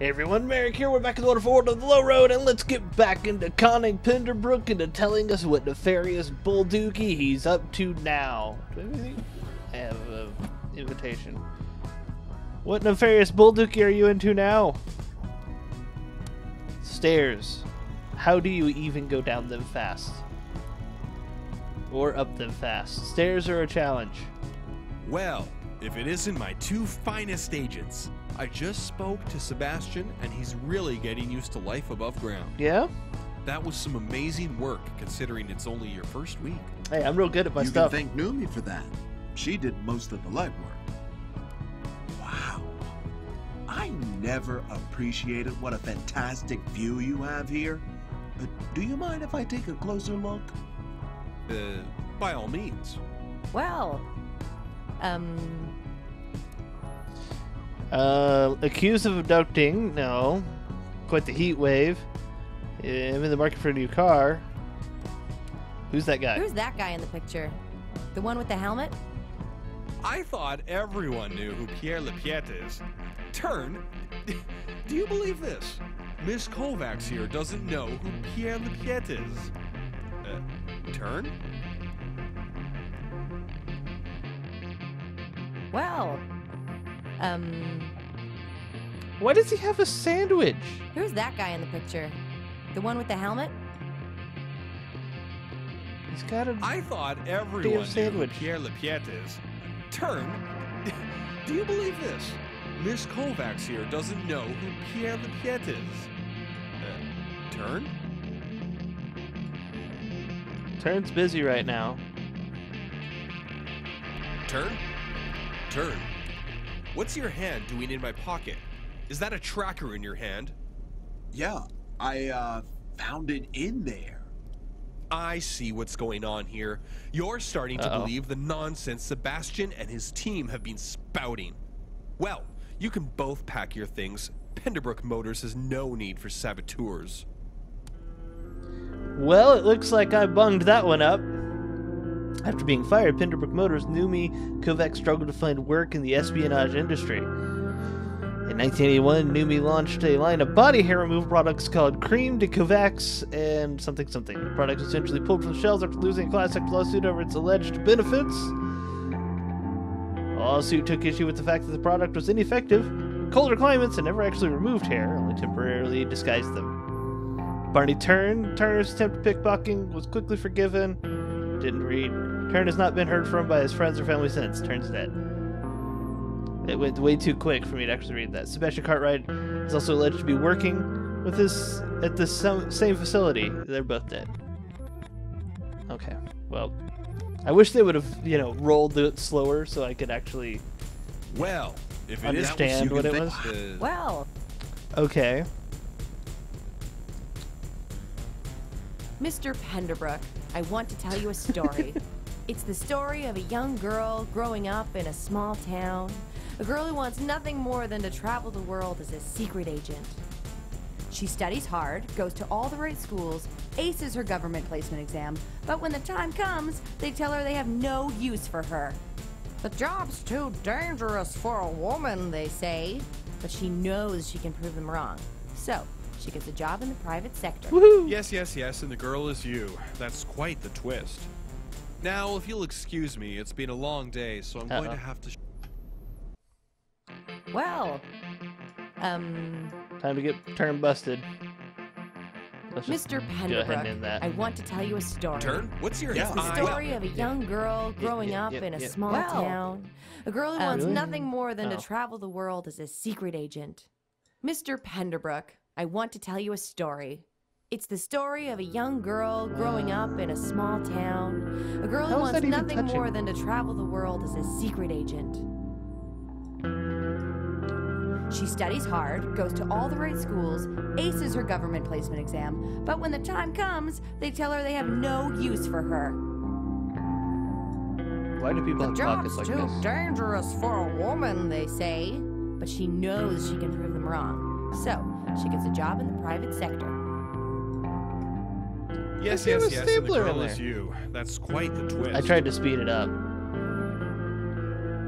Hey everyone, Merrick here. We're back in the waterfall of the low road, and let's get back into conning Penderbrook into telling us what nefarious bulldookie he's up to now. I have an invitation. What nefarious bulldookie are you into now? Stairs. How do you even go down them fast? Or up them fast? Stairs are a challenge. Well, if it isn't my two finest agents. I just spoke to Sebastian, and he's really getting used to life above ground. Yeah? That was some amazing work, considering it's only your first week. Hey, I'm real good at my You stuff. can thank Noomi for that. She did most of the legwork. Wow. I never appreciated what a fantastic view you have here. Do you mind if I take a closer look? By all means. Well, accused of abducting, no. Quite the heat wave. I'm in the market for a new car. Who's that guy? who's that guy in the picture? The one with the helmet? I thought everyone knew who Pierre L.I.E.S is. Turn, do you believe this? Miss Kovacs here doesn't know who Pierre L.I.E.S is. Turn? Well, Why does he have a sandwich? who's that guy in the picture? The one with the helmet? He's got a... I thought everyone knew who sandwich. Pierre L.I.E.S is. Turn, do you believe this? Miss Kovacs here doesn't know who Pierre L.I.E.S is. Turn? Turn's busy right now. Turn? Turn. What's your hand doing in my pocket? Is that a tracker in your hand? Yeah, I found it in there. I see what's going on here. You're starting to believe the nonsense Sebastian and his team have been spouting. Well, you can both pack your things. Penderbrook Motors has no need for saboteurs. Well, it looks like I bunged that one up. After being fired, Penderbrook Motors, Noomi, Kovacs struggled to find work in the espionage industry. In 1981, Noomi launched a line of body hair removal products called Cream de Kovacs and something something. The product was essentially pulled from the shelves after losing a class action lawsuit over its alleged benefits. The lawsuit took issue with the fact that the product was ineffective in colder climates and never actually removed hair, only temporarily disguised them. Barney Turner's attempt at pickpocketing was quickly forgiven. Didn't read. Turn has not been heard from by his friends or family since. Turn's dead. It went way too quick for me to actually read that. Sebastian Cartwright is also alleged to be working with this at the same facility. They're both dead. Okay. Well, I wish they would have, rolled it slower so I could actually Well, if it understand what it was. Well, Okay. Mr. Penderbrook, I want to tell you a story. It's the story of a young girl growing up in a small town. A girl who wants nothing more than to travel the world as a secret agent. She studies hard, goes to all the right schools, aces her government placement exam, but when the time comes, they tell her they have no use for her. The job's too dangerous for a woman, they say. But she knows she can prove them wrong. So, she gets a job in the private sector. Woohoo! Yes, and the girl is you. That's quite the twist. Now, if you'll excuse me, it's been a long day, so I'm going to have to... Well, Time to get Turn busted. Let's just Mr. go ahead and end Penderbrook, that. I want to tell you a story. Turn? What's your... It's the story of a young girl growing up in a small town. A girl who wants really? nothing more than Oh. to travel the world as a secret agent. Mr. Penderbrook, I want to tell you a story. It's the story of a young girl growing up in a small town. A girl who How is wants that even nothing touching? more than to travel the world as a secret agent. She studies hard, goes to all the right schools, aces her government placement exam, but when the time comes, they tell her they have no use for her. Why do people The have pockets job's like too this? dangerous for a woman, they say. But she knows she can prove them wrong. So, she gets a job in the private sector. Yes, There's a and the stapler in girl is there. you. That's quite the twist. I tried to speed it up.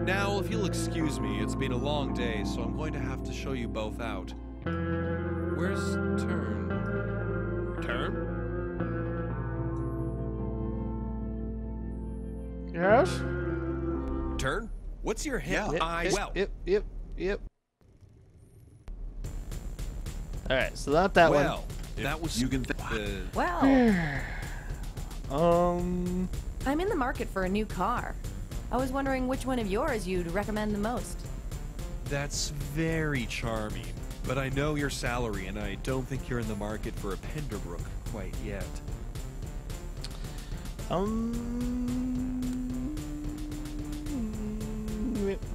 Now, if you'll excuse me, it's been a long day, so I'm going to have to show you both out. Where's Turn? Turn? Yes? Turn? What's your hip? Yeah. Yep. Alright, so not that one. Well, that was You can Well, I'm in the market for a new car. I was wondering which one of yours you'd recommend the most. That's very charming, but I know your salary, and I don't think you're in the market for a Penderbrook quite yet.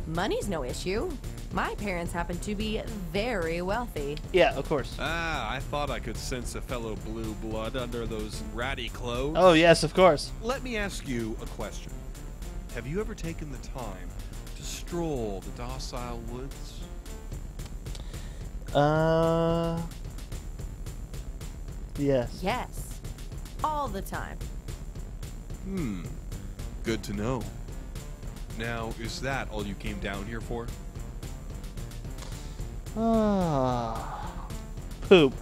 Money's no issue. My parents happen to be very wealthy. Yeah, of course. Ah, I thought I could sense a fellow blue blood under those ratty clothes. Oh, yes, of course. Let me ask you a question. Have you ever taken the time to stroll the docile woods? Yes. Yes. All the time. Good to know. Now, is that all you came down here for? Poop.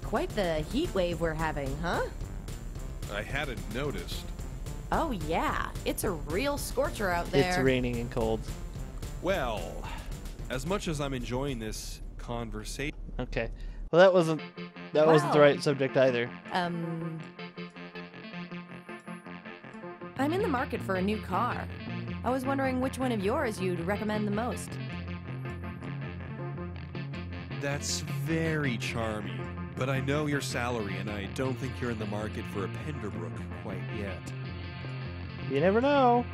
Quite the heat wave we're having, huh? I hadn't noticed. Oh yeah, it's a real scorcher out there. It's raining and cold. Well, as much as I'm enjoying this conversation... Okay. Well, that wasn't the right subject either. I'm in the market for a new car. I was wondering which one of yours you'd recommend the most. That's very charming, but I know your salary, and I don't think you're in the market for a Penderbrook quite yet. You never know.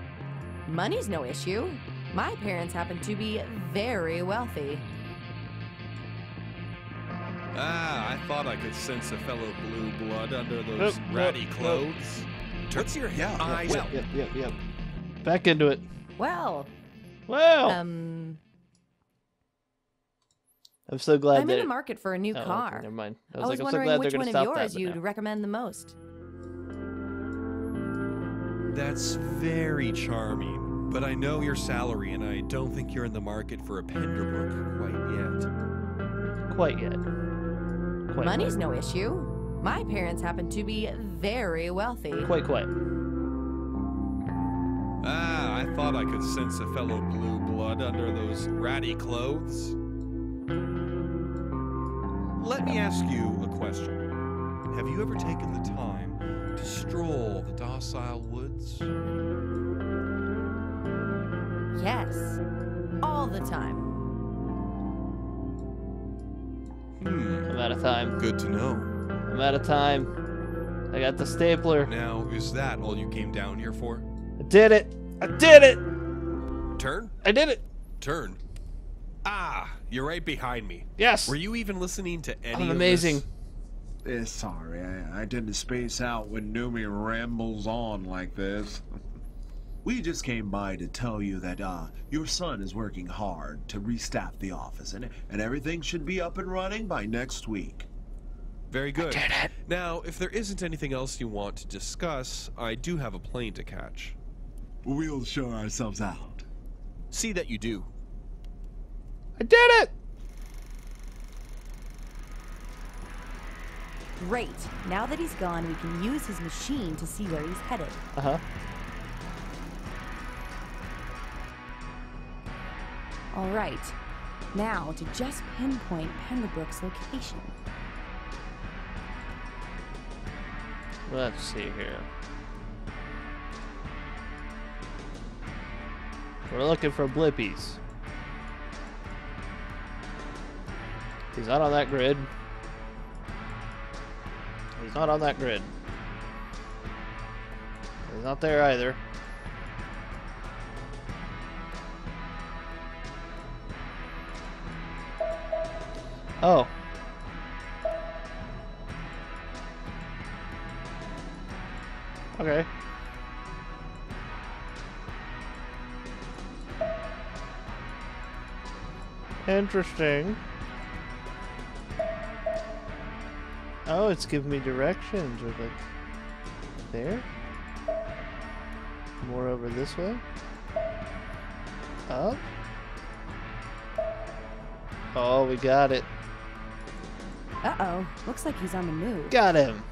Money's no issue. My parents happen to be very wealthy. Ah, I thought I could sense a fellow blue blood under those ratty clothes. What's your eyes? Yep. Back into it. Well, I'm so glad I'm in the market for a new car. Okay, never mind. I was I'm so wondering glad which they're one gonna of stop yours that, you'd but no. recommend the most. That's very charming, but I know your salary, and I don't think you're in the market for a Penderbrook quite yet. Money's no issue. My parents happen to be very wealthy. Quite. Ah, I thought I could sense a fellow blue blood under those ratty clothes. Let me ask you a question. Have you ever taken the time to stroll the docile woods? Yes. All the time. I'm out of time. Good to know. I'm out of time. I got the stapler. Now, is that all you came down here for? I did it. Turn? I did it. Turn. Ah, you're right behind me. Yes. Were you even listening to any I'm of amazing. this? Sorry, I didn't space out when Noomi rambles on like this. We just came by to tell you that your son is working hard to restaff the office, and everything should be up and running by next week. Very good. I did it. Now, if there isn't anything else you want to discuss, I do have a plane to catch. We'll show ourselves out. See that you do. I did it. Great. Now that he's gone, we can use his machine to see where he's headed. All right. Now to just pinpoint Penderbrook's location. Let's see here. We're looking for Blippies. He's not on that grid. He's not on that grid. He's not there either. Oh. Okay. Interesting. Oh, it's giving me directions. Or like there? More over this way? Up? Oh, we got it. Uh-oh. Looks like he's on the move. Got him.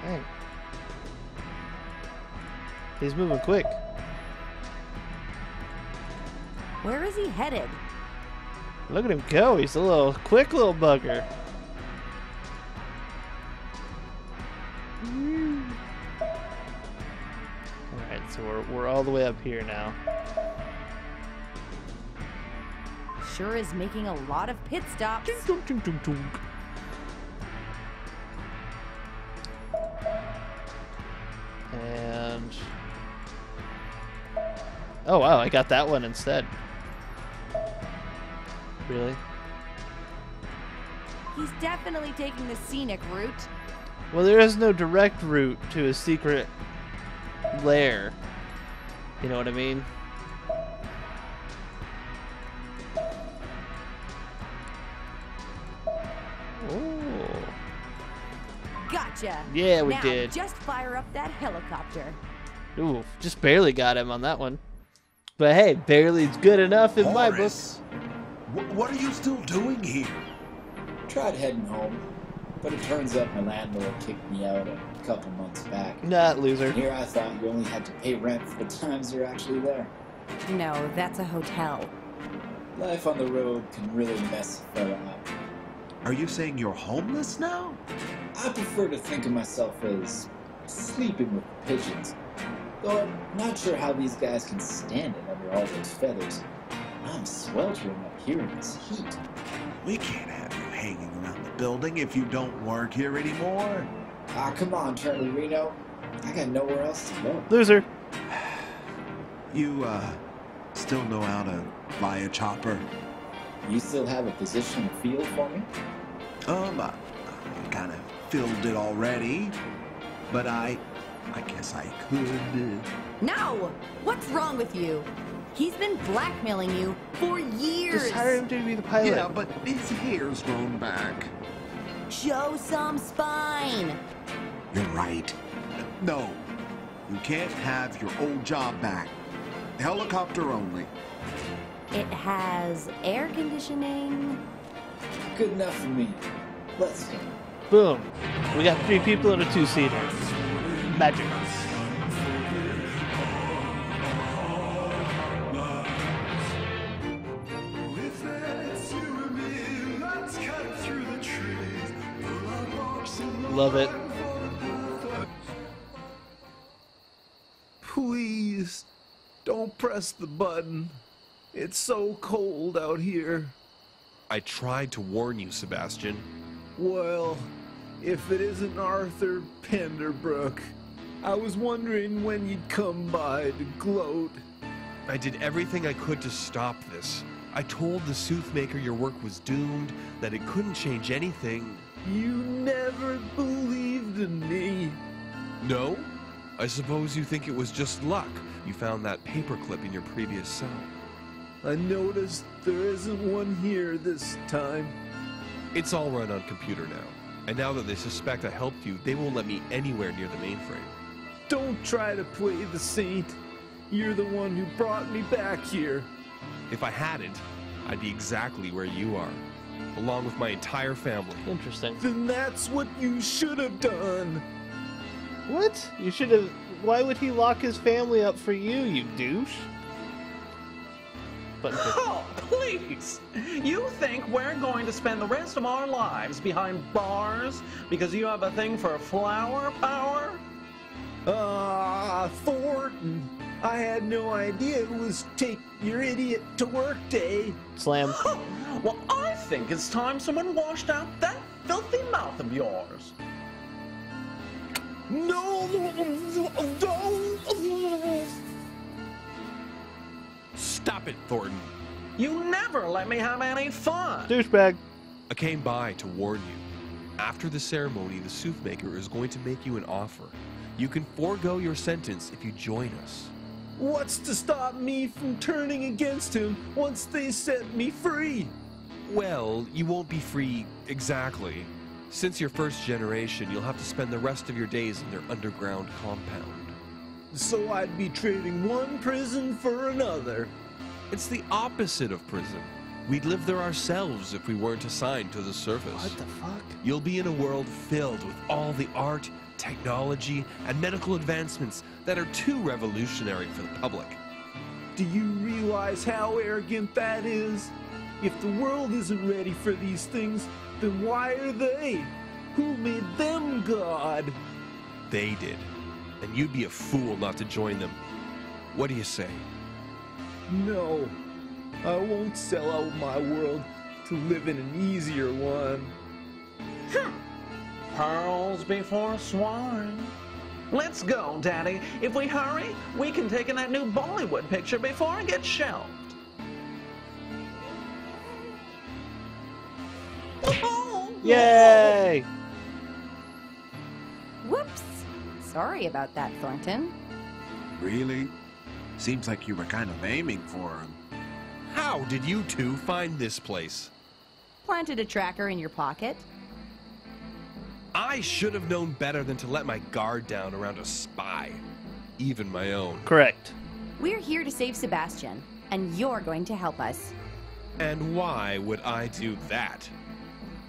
Dang. He's moving quick. Where is he headed? Look at him go. He's a little quick little bugger. Alright, so we're all the way up here now. Sure is making a lot of pit stops. And oh wow, I got that one instead. Really? He's definitely taking the scenic route. Well, there is no direct route to his secret lair. You know what I mean? Oh. Gotcha. Yeah, we now, did. Just fire up that helicopter. Ooh, just barely got him on that one. But hey, barely's good enough in my book. Horace, what are you still doing here? Tried heading home, but it turns out my landlord kicked me out a couple months back. Not loser. Here I thought you only had to pay rent for the times you're actually there. No, that's a hotel. Life on the road can really mess a fella up. Are you saying you're homeless now? I prefer to think of myself as sleeping with pigeons. Though I'm not sure how these guys can stand it under all those feathers. I'm sweltering up here in this heat. We can't have you hanging around the building if you don't work here anymore. Ah, come on, Turner Reno. I got nowhere else to go. Loser. You, still know how to fly a chopper? You still have a position in the field for me? I kind of filled it already, but I guess I could. No! What's wrong with you? He's been blackmailing you for years. Just hire him to be the pilot. Yeah, but his hair's grown back. Show some spine. You're right. No, you can't have your old job back. Helicopter only. It has air conditioning. Good enough for me. Let's go. Boom. We got 3 people in a 2-seater. Magic. Love it. Please, don't press the button. It's so cold out here. I tried to warn you, Sebastian. Well, if it isn't Arthur Penderbrook, I was wondering when you'd come by to gloat. I did everything I could to stop this. I told the soothmaker your work was doomed, that it couldn't change anything. You never believed in me. No? I suppose you think it was just luck. You found that paperclip in your previous cell. I noticed there isn't one here this time. It's all run on computer now. And now that they suspect I helped you, they won't let me anywhere near the mainframe. Don't try to play the saint. You're the one who brought me back here. If I hadn't, I'd be exactly where you are, along with my entire family. Interesting. Then that's what you should have done. What? You should have... Why would he lock his family up for you, you douche? But Oh, please! You think we're going to spend the rest of our lives behind bars because you have a thing for flower power? Thornton, I had no idea it was take your idiot to work day. slam. Well, I think it's time someone washed out that filthy mouth of yours. No! Stop it, Thornton. You never let me have any fun. Douchebag. I came by to warn you. After the ceremony, the soothmaker is going to make you an offer. You can forego your sentence if you join us. What's to stop me from turning against him once they set me free? Well, you won't be free exactly. Since you're first generation, you'll have to spend the rest of your days in their underground compound. So I'd be trading one prison for another. It's the opposite of prison. We'd live there ourselves if we weren't assigned to the surface. What the fuck? You'll be in a world filled with all the art, technology, and medical advancements that are too revolutionary for the public. Do you realize how arrogant that is? If the world isn't ready for these things, then why are they? Who made them God? They did. And you'd be a fool not to join them. What do you say? No, I won't sell out my world to live in an easier one. Pearls before swine. Let's go, Daddy. If we hurry, we can take in that new Bollywood picture before it gets shelved. Yay! Whoops. Sorry about that, Thornton. Really? Seems like you were kind of aiming for him. How did you two find this place? Planted a tracker in your pocket. I should have known better than to let my guard down around a spy. Even my own. Correct. We're here to save Sebastian, and you're going to help us. And why would I do that?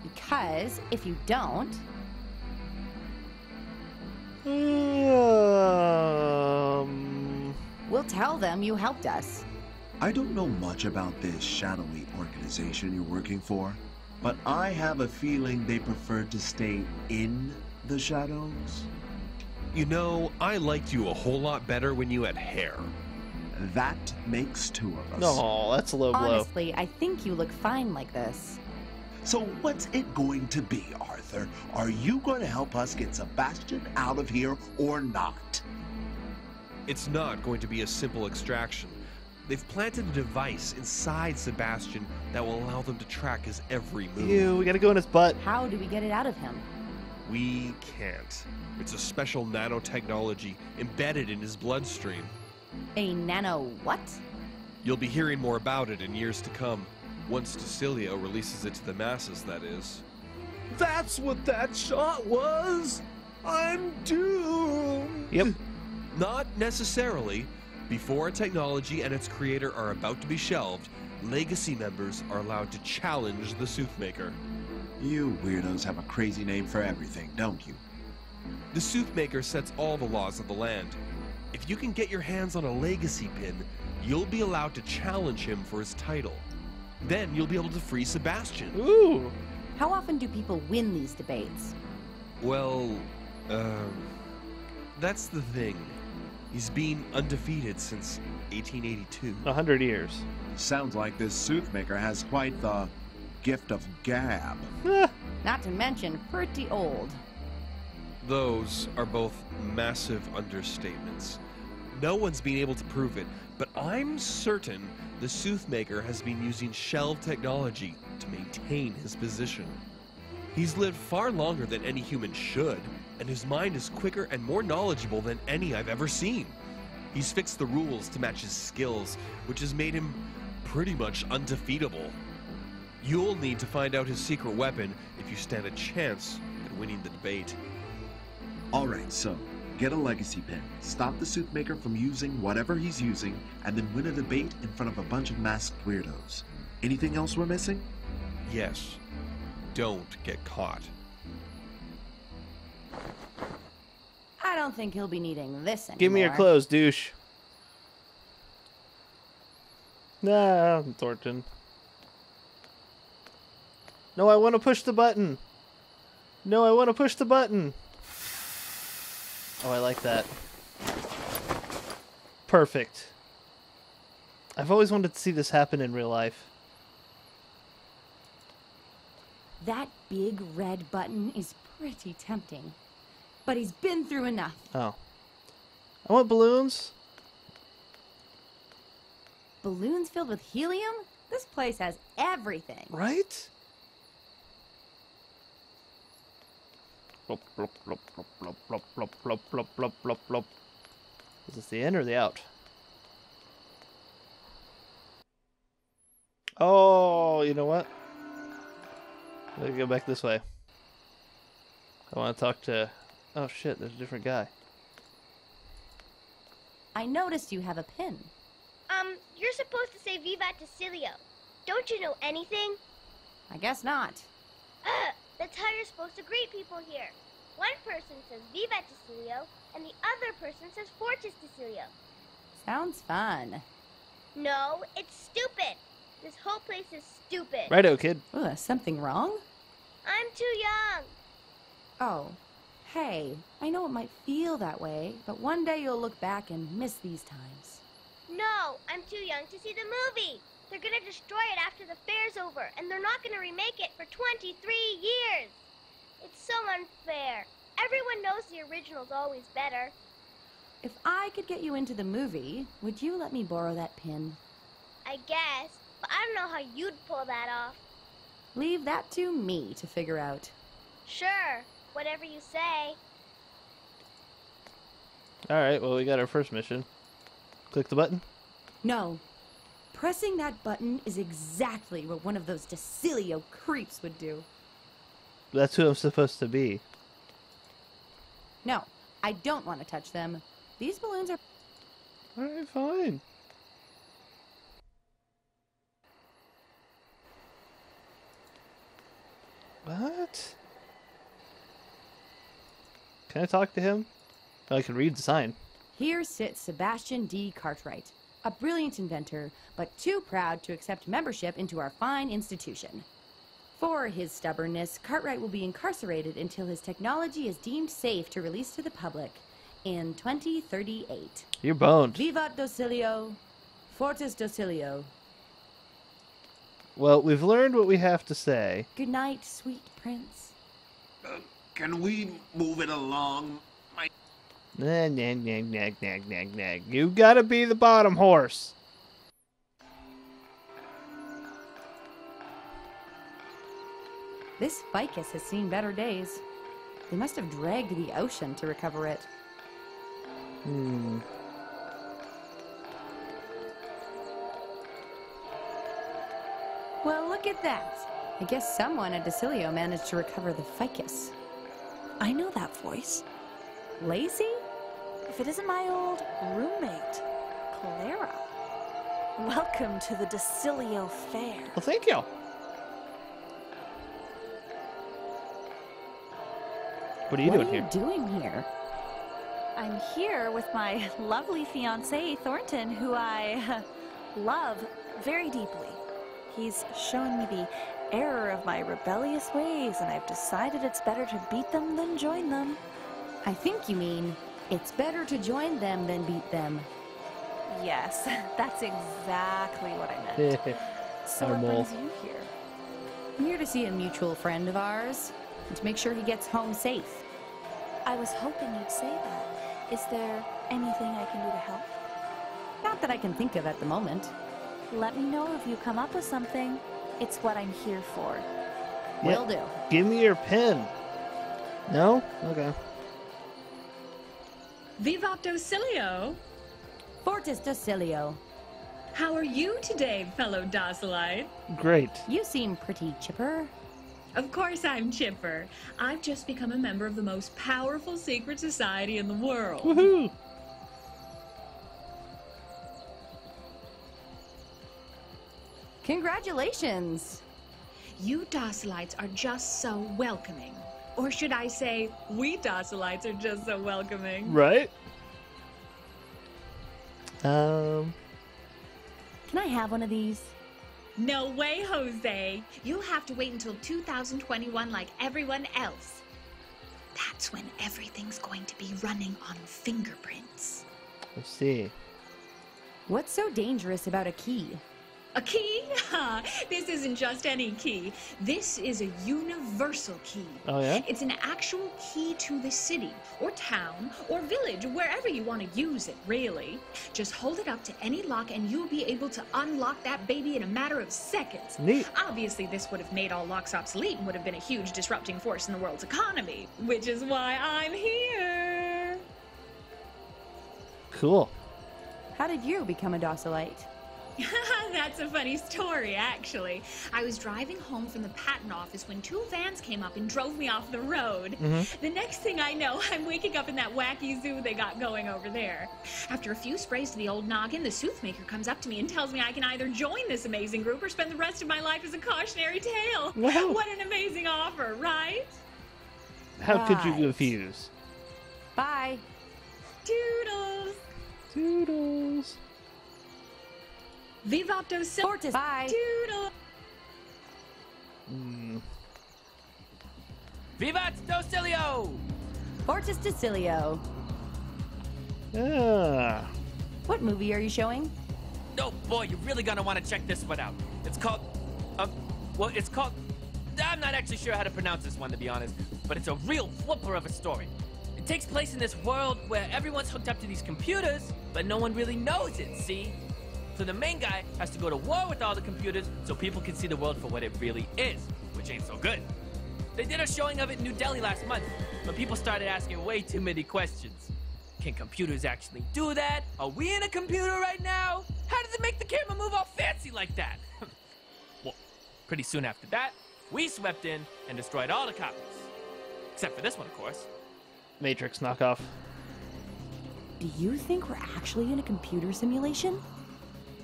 Because if you don't, we'll tell them you helped us. I don't know much about this shadowy organization you're working for, but I have a feeling they prefer to stay in the shadows. You know, I liked you a whole lot better when you had hair. That makes two of us. No, that's a low blow. Honestly, I think you look fine like this. So what's it going to be, Arthur? Are you going to help us get Sebastian out of here or not? It's not going to be a simple extraction. They've planted a device inside Sebastian that will allow them to track his every move. Ew, we gotta go in his butt. How do we get it out of him? We can't. It's a special nanotechnology embedded in his bloodstream. A nano what? You'll be hearing more about it in years to come. Once Decilio releases it to the masses, that is. That's what that shot was! I'm doomed! Yep. Not necessarily. Before a technology and its creator are about to be shelved, Legacy members are allowed to challenge the Soothmaker. You weirdos have a crazy name for everything, don't you? The Soothmaker sets all the laws of the land. If you can get your hands on a Legacy pin, you'll be allowed to challenge him for his title. Then you'll be able to free Sebastian. Ooh. How often do people win these debates? Well, that's the thing. He's been undefeated since 1882. 100 years. Sounds like this Soothmaker has quite the gift of gab. Not to mention pretty old. Those are both massive understatements. No one's been able to prove it, but I'm certain the Soothmaker has been using shelved technology to maintain his position. He's lived far longer than any human should, and his mind is quicker and more knowledgeable than any I've ever seen. He's fixed the rules to match his skills, which has made him pretty much undefeatable. You'll need to find out his secret weapon if you stand a chance at winning the debate. Alright, so, get a legacy pin, stop the Soothmaker from using whatever he's using, and then win a debate in front of a bunch of masked weirdos. Anything else we're missing? Yes. Don't get caught. I don't think he'll be needing this anymore. Give me your clothes, douche. Nah, Thornton. No, I want to push the button. No, I want to push the button. Oh, I like that. Perfect. I've always wanted to see this happen in real life. That big red button is pretty tempting. But he's been through enough. Oh. I want balloons. Balloons filled with helium? This place has everything. Right? Plop, plop, plop, plop, plop, plop, plop, plop, plop, plop, plop. Is this the in or the out? Oh, you know what? Let me go back this way. I want to talk to... Oh shit, there's a different guy. I noticed you have a pin. You're supposed to say Vivat Decilio. Don't you know anything? I guess not. That's how you're supposed to greet people here. One person says Vivat Decilio, and the other person says Fortis Decilio. Sounds fun. No, it's stupid. This whole place is stupid. Righto, kid. Ugh, something wrong? I'm too young. Oh, hey, I know it might feel that way, but one day you'll look back and miss these times. No, I'm too young to see the movie. They're gonna destroy it after the fair's over, and they're not gonna remake it for 23 years. It's so unfair. Everyone knows the original's always better. If I could get you into the movie, would you let me borrow that pin? I guess, but I don't know how you'd pull that off. Leave that to me to figure out. Sure, whatever you say. Alright, well, we got our first mission. Click the button. No. Pressing that button is exactly what one of those Decilio creeps would do. That's who I'm supposed to be. No, I don't want to touch them. These balloons are... Alright, fine. What? Can I talk to him? Oh, I can read the sign. Here sits Sebastian D. Cartwright, a brilliant inventor, but too proud to accept membership into our fine institution. For his stubbornness, Cartwright will be incarcerated until his technology is deemed safe to release to the public in 2038. You're boned. Vivat Docilio, Fortis Docilio. Well, we've learned what we have to say. Good night, sweet prince. Can we move it along? Nag, nag, nag, nag, nag, nag, nag. You gotta be the bottom horse. This ficus has seen better days. They must have dragged the ocean to recover it. Well, look at that. I guess someone at Decilio managed to recover the ficus. I know that voice. Lacey? If it isn't my old roommate, Clara. Welcome to the Decilio Fair. Well, thank you. What are you doing here? What are you doing here? I'm here with my lovely fiancé, Thornton, who I love very deeply. He's shown me the error of my rebellious ways, and I've decided it's better to beat them than join them. I think you mean, it's better to join them than beat them. Yes, that's exactly what I meant. So what brings you here? I'm here to see a mutual friend of ours, and to make sure he gets home safe. I was hoping you'd say that. Is there anything I can do to help? Not that I can think of at the moment. Let me know if you come up with something. It's what I'm here for. Will do. Give me your pen. No? Okay. Vivat Docilio! Fortis Docilio. How are you today, fellow Docilite? Great. You seem pretty chipper. Of course I'm chipper. I've just become a member of the most powerful secret society in the world. Woohoo! Congratulations! You Docilites are just so welcoming. Or should I say, we Docilites are just so welcoming. Right? Can I have one of these? No way, Jose. You'll have to wait until 2021 like everyone else. That's when everything's going to be running on fingerprints. Let's see. What's so dangerous about a key? A key? This isn't just any key. This is a universal key. Oh, yeah? It's an actual key to the city, or town, or village, wherever you want to use it, really. Just hold it up to any lock and you'll be able to unlock that baby in a matter of seconds. Neat. Obviously, this would have made all locks obsolete and would have been a huge disrupting force in the world's economy, which is why I'm here. Cool. How did you become a Docilite? That's a funny story, actually. I was driving home from the patent office when 2 vans came up and drove me off the road. The next thing I know, I'm waking up in that wacky zoo they got going over there. After a few sprays to the old noggin, the soothmaker comes up to me and tells me I can either join this amazing group or spend the rest of my life as a cautionary tale. Wow. What an amazing offer, right? How could you refuse? Bye. Toodles! Toodles. Vivat Fortis. Bye. Toodles! Vivat Docilio! Fortis Docilio. Ah. What movie are you showing? Oh boy, you're really gonna want to check this one out. It's called, it's called, I'm not actually sure how to pronounce this one, to be honest, but it's a real flipper of a story. It takes place in this world where everyone's hooked up to these computers, but no one really knows it, see? So the main guy has to go to war with all the computers so people can see the world for what it really is, which ain't so good. They did a showing of it in New Delhi last month, but people started asking way too many questions. Can computers actually do that? Are we in a computer right now? How does it make the camera move all fancy like that? Well, pretty soon after that, we swept in and destroyed all the copies. Except for this one, of course. Matrix knockoff. Do you think we're actually in a computer simulation?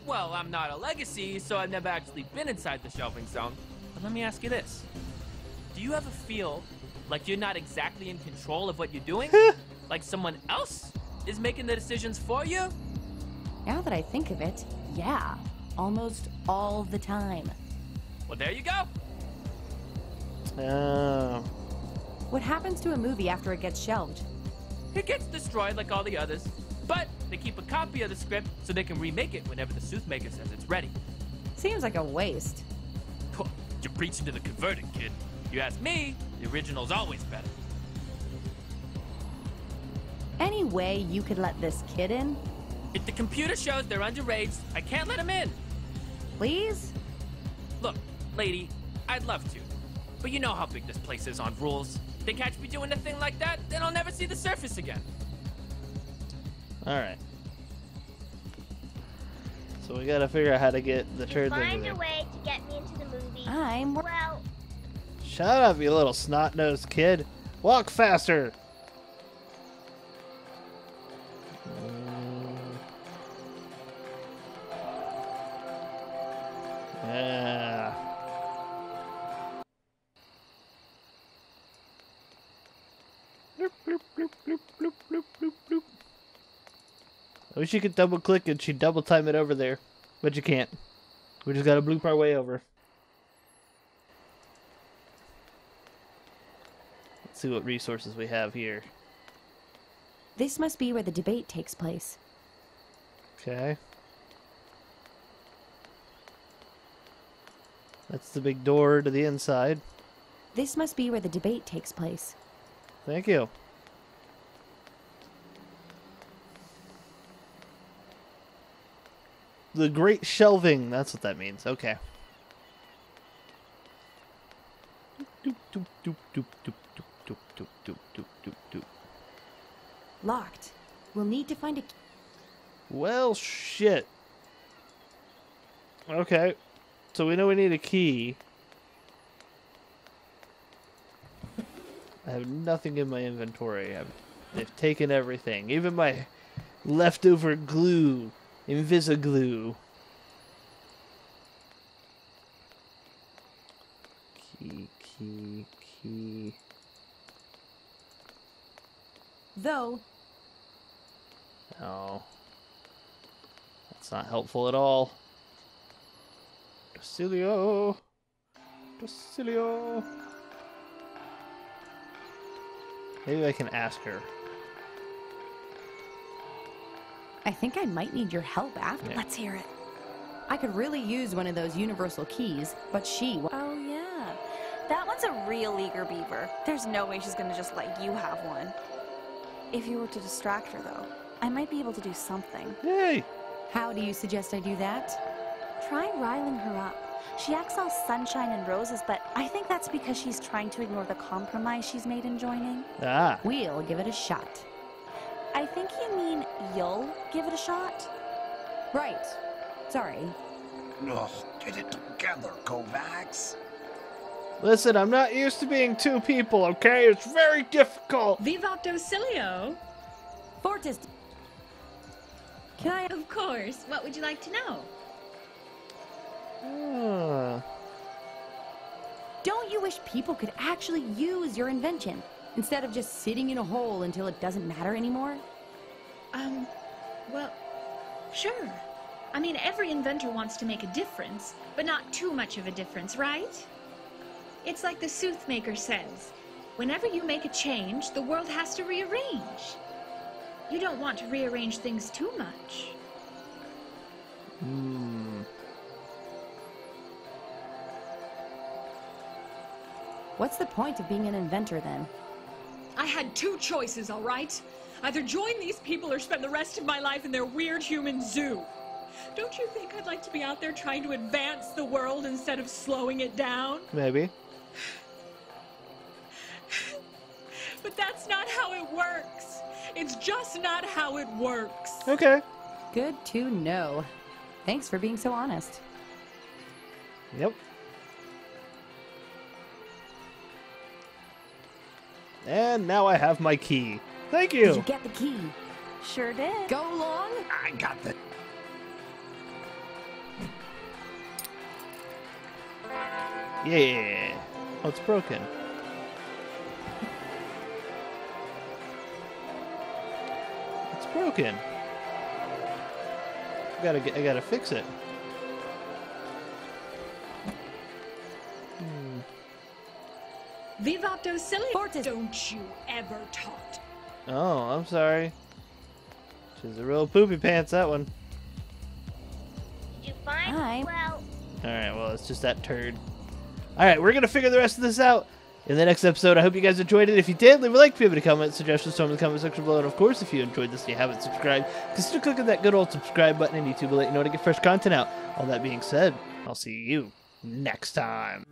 Well, I'm not a legacy, so I've never actually been inside the shelving zone. But let me ask you this. Do you ever feel like you're not exactly in control of what you're doing? Like someone else is making the decisions for you? Now that I think of it, yeah. Almost all the time. Well, there you go. What happens to a movie after it gets shelved? It gets destroyed like all the others. But they keep a copy of the script so they can remake it whenever the soothmaker says it's ready. Seems like a waste. You're preaching to the converted, kid. You ask me, the original's always better. Any way you could let this kid in? If the computer shows they're underage, I can't let him in. Please? Look, lady, I'd love to. But you know how big this place is on rules. If they catch me doing a thing like that, then I'll never see the surface again. Alright. So we gotta figure out how to get the turds over Find there. a way to get me into the movie. Well... Shut up, you little snot-nosed kid. Walk faster! Yeah. Bloop, bloop, bloop, bloop, bloop, bloop, bloop, bloop. I wish you could double click and she'd double time it over there. But you can't. We just gotta bloop our way over. Let's see what resources we have here. This must be where the debate takes place. Okay. That's the big door to the inside. This must be where the debate takes place. Thank you. The great shelving. That's what that means. Okay. Doop, doop, doop, doop, doop, doop, doop, doop, doop, doop, doop. Locked. We'll need to find a... Well, shit. Okay. So we know we need a key. I have nothing in my inventory. They've taken everything. Even my leftover glue. Invisiglue. Key. Though... No. That's not helpful at all. Docilio. Maybe I can ask her. I think I might need your help after. Yeah. Let's hear it. I could really use one of those universal keys, but she... Oh, yeah. That one's a real eager beaver. There's no way she's gonna just let you have one. If you were to distract her, though, I might be able to do something. Yay! How do you suggest I do that? Try riling her up. She acts all sunshine and roses, but I think that's because she's trying to ignore the compromise she's made in joining. Ah. We'll give it a shot. I think you mean you'll give it a shot? Right. Sorry. Ugh, get it together, Kovacs. Listen, I'm not used to being two people, okay? It's very difficult. Vivat Docilio. Fortis. Can I? Of course. What would you like to know? Don't you wish people could actually use your invention instead of just sitting in a hole until it doesn't matter anymore? Well, sure. I mean, every inventor wants to make a difference, but not too much of a difference, right? It's like the soothmaker says. Whenever you make a change, the world has to rearrange. You don't want to rearrange things too much. What's the point of being an inventor, then? I had two choices, all right? Either join these people or spend the rest of my life in their weird human zoo. Don't you think I'd like to be out there trying to advance the world instead of slowing it down? Maybe. But that's not how it works. It's just not how it works. Okay. Good to know. Thanks for being so honest. Yep. And now I have my key. Thank you. Did you get the key? Sure did. Go long. I got the... Yeah. Oh, it's broken. It's broken. I gotta fix it. Vivat Docilio. Fortis. Don't you ever taunt. Oh, I'm sorry. She's a real poopy pants, that one. Did you find? Hi. Well, Alright, well, it's just that turd. Alright, we're gonna figure the rest of this out in the next episode. I hope you guys enjoyed it. If you did, leave a like, leave a comment, suggestions, in the comment section below. And of course, if you enjoyed this and you haven't subscribed, consider clicking that good old subscribe button, and YouTube will let you know to get fresh content out. All that being said, I'll see you next time.